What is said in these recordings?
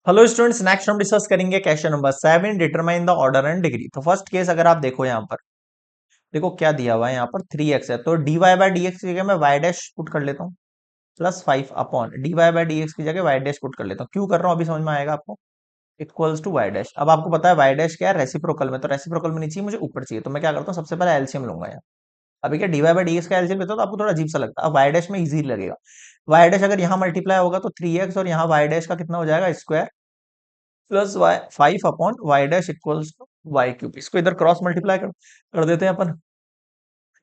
Hello students, next हम discuss करेंगे question number 7, determine the order and degree. तो first case अगर आप देखो यहाँ पर, देखो क्या दिया हुआ है यहाँ पर 3x है, तो dy बाय डी एक्स की जगह मैं y डैश पुट कर लेता हूँ plus 5 upon dy by D X की जगह y डैश पुट कर लेता हूँ। क्यों कर रहा हूँ अभी समझ में आएगा आपको। Equals to y dash. अब आपको पता है y डैश क्या है, रेसिप्रोकल में, तो रेसिप्रोकल में नहीं चाहिए मुझे, ऊपर चाहिए। तो मैं क्या करता हूँ, सबसे पहले एलसीएम लूंगा यार। अभी क्या dy बाय डी एक्स का एलसीएम लेता हूँ तो आपको थोड़ा अजीब सा लगता है। अब y डैश में इजी लगेगा। y डैश अगर यहाँ मल्टीप्लाई होगा तो 3x और यहाँ y डैश का कितना हो जाएगा, square plus Y 5 upon Y dash equals to Y cube. इसको इधर क्रॉस मल्टीप्लाई कर देते हैं अपन।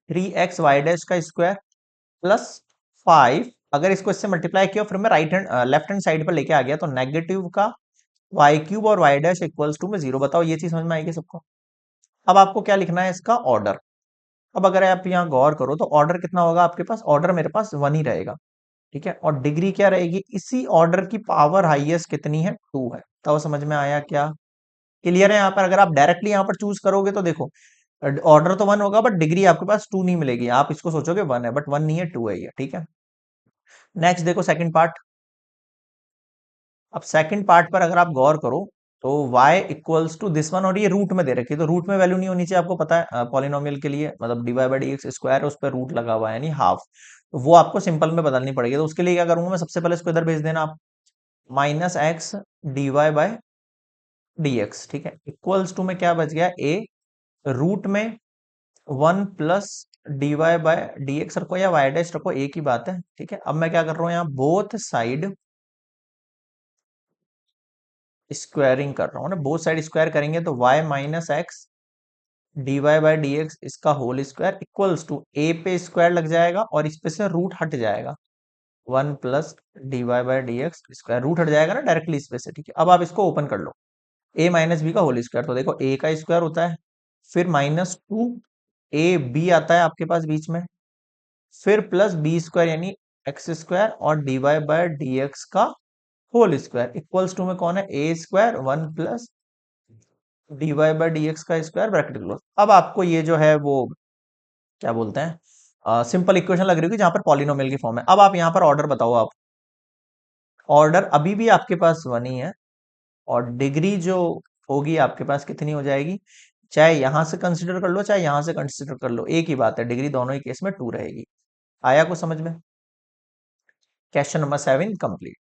3x वाई डैश का स्क्वायर प्लस 5, अगर इसको इससे मल्टीप्लाई किया फिर मैं right hand left hand side पर लेके आ गया तो नेगेटिव का वाई क्यूब और वाई डैश इक्वल्स टू में 0। बताओ ये चीज समझ में आएगी सबको। अब आपको क्या लिखना है, इसका ऑर्डर। अब अगर आप यहाँ गौर करो तो ऑर्डर कितना होगा आपके पास, ऑर्डर मेरे पास 1 ही रहेगा। ठीक है, और डिग्री क्या रहेगी, इसी ऑर्डर की पावर हाईएस्ट कितनी है, 2 है। तो समझ में आया क्या। क्लियर है। यहाँ पर अगर आप डायरेक्टली यहाँ पर चूज करोगे तो देखो ऑर्डर तो 1 होगा बट डिग्री आपके पास 2 नहीं मिलेगी। आप इसको सोचोगे 1 है बट 1 नहीं है, 2 है ये। ठीक है, नेक्स्ट देखो सेकंड पार्ट। अब सेकंड पार्ट पर अगर आप गौर करो तो y equals to this one, और ये रूट में दे रखी है तो रूट में वैल्यू नहीं होनी चाहिए, आपको पता है पॉलिनोमियल के लिए मतलब D Y by D X square है, उस पर रूट लगा हुआ है यानी हाफ। तो वो आपको सिंपल में बदलनी पड़ेगी। तो उसके लिए क्या करूंगा मैं, सबसे पहले इसको इधर भेज देना आप, minus X D Y by D X. ठीक है, इक्वल्स टू में क्या बच गया, ए रूट में 1 plus D Y by D X रखो या वाई डैश रखो, एक ही बात है। ठीक है, अब मैं क्या कर रहा हूँ यहाँ, बोथ साइड स्क्वायरिंग कर रहा हूँ ना। बोथ साइड स्क्वायर करेंगे तो y minus X D Y by D X इसका whole square equals to A पे स्क्वायर लग जाएगा और इस पे से रूट हट जाएगा, 1 plus D Y by D X square, root हट जाएगा ना डायरेक्टली इस पे से। ठीक है, अब आप इसको ओपन कर लो, ए माइनस बी का होल स्क्वायर, तो देखो ए का स्क्वायर होता है, फिर -2 ए बी आता है आपके पास बीच में, फिर प्लस बी स्क्वायर यानी एक्स स्क्वायर और D Y by D X का होल स्क्वायर इक्वल्स टू में कौन है, A square 1 plus D Y by D X का स्क्वायर ब्रैकेट क्लोज। अब आपको ये जो है वो क्या बोलते हैं, सिंपल इक्वेशन लग रही होगी जहां पर पॉलिनोमियल की फॉर्म है। अब आप यहाँ पर ऑर्डर बताओ आप, ऑर्डर अभी भी आपके पास 1 ही है और डिग्री जो होगी आपके पास कितनी हो जाएगी, चाहे यहां से कंसिडर कर लो चाहे यहां से कंसिडर कर लो, एक ही बात है, डिग्री दोनों ही केस में 2 रहेगी। आया कुछ समझ में। Question number 7 complete.